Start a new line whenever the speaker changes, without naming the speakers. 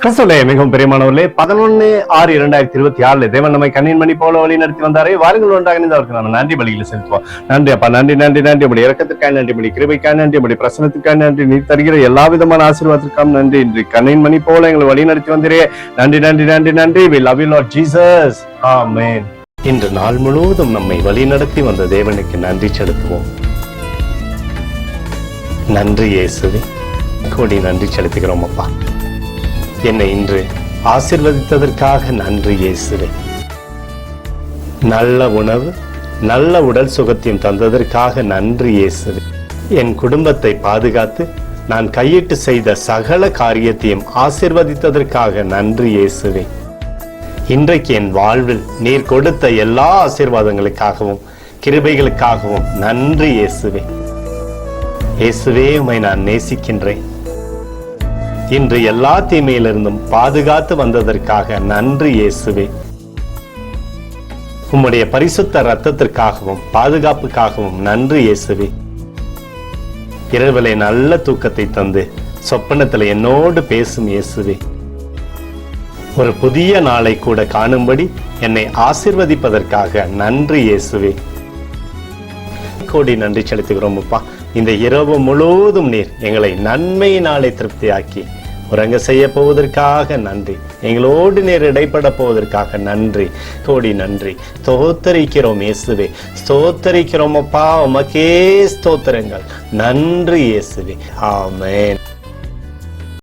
கிறிஸ்துவிலே மிகவும் பிரியமானவர்களே, 11/6/2024 தேவன் நம்மை கண்ணின் மணி போல வழி நடத்தி வந்தாரே. வாருங்கள் ஒன்றாக அவருக்கு நம்ம நன்றி பலிகளை செலுத்துவோம். நன்றி அப்பா, நன்றி நன்றி நன்றி. உடைய இரக்கத்திற்காக நன்றி, உடைய கிருபைக்காக நன்றி, உடைய பிரசனத்திற்காக நன்றி, நீ தருகிற எல்லா விதமான ஆசீர்வாதத்திற்காக நன்றி. இன்று கண்ணின் மணி போல எங்களை வழி நடத்தி வந்தீரே. நன்றி நன்றி நன்றி நன்றி. We love you Lord Jesus. Amen. இன்று நாள் முழுவதும் நம்மை வழி நடத்தி வந்த தேவனுக்கு நன்றி செலுத்துவோம். நன்றி இயேசுவே, கோடி நன்றி செலுத்துகிறோம் அப்பா. என்னை இன்று ஆசீர்வதித்ததற்காக நன்றி இயேசுவே. நல்ல உணவு, நல்ல உடல் சுகத்தையும் தந்ததற்காக நன்றி இயேசுவே. என் குடும்பத்தை பாதுகாத்து நான் கையிட்டு செய்த சகல காரியத்தையும் ஆசீர்வதித்ததற்காக நன்றி இயேசுவே. இன்றைக்கு என் வாழ்வில் நீர் கொடுத்த எல்லா ஆசீர்வாதங்களுக்காகவும் கிருபைகளுக்காகவும் நன்றி இயேசுவே. இயேசுவே, உம்மை நான் நேசிக்கின்றேன். இன்று எல்லா தீமையிலிருந்தும் பாதுகாத்து வந்ததற்காக நன்றி இயேசுவே. உம்முடைய பரிசுத்த இரத்தத்திற்காகவும் பாதுகாப்புக்காகவும் நன்றி இயேசுவே. இரவிலே நல்ல தூக்கத்தை தந்து சொப்பனத்தில் என்னோடு பேசும் இயேசுவே. ஒரு புதிய நாளை கூட காணும்படி என்னை ஆசீர்வதிப்பதற்காக நன்றி இயேசுவே. கோடி நன்றி செலுத்துகிறோம் அப்பா. இந்த இரவு முழுவதும் நீர் எங்களை நன்மையினாலே திருப்தியாக்கி உறங்க செய்ய போவதற்காக நன்றி. எங்களோடு நீர் இடைப்பட போவதற்காக நன்றி, கோடி நன்றி. ஸ்தோத்தரிக்கிறோம் இயேசுவே, ஸ்தோத்தரிக்கிறோம் அப்பா. உமக்கே ஸ்தோத்திரங்கள். நன்றி இயேசுவே. ஆமென்.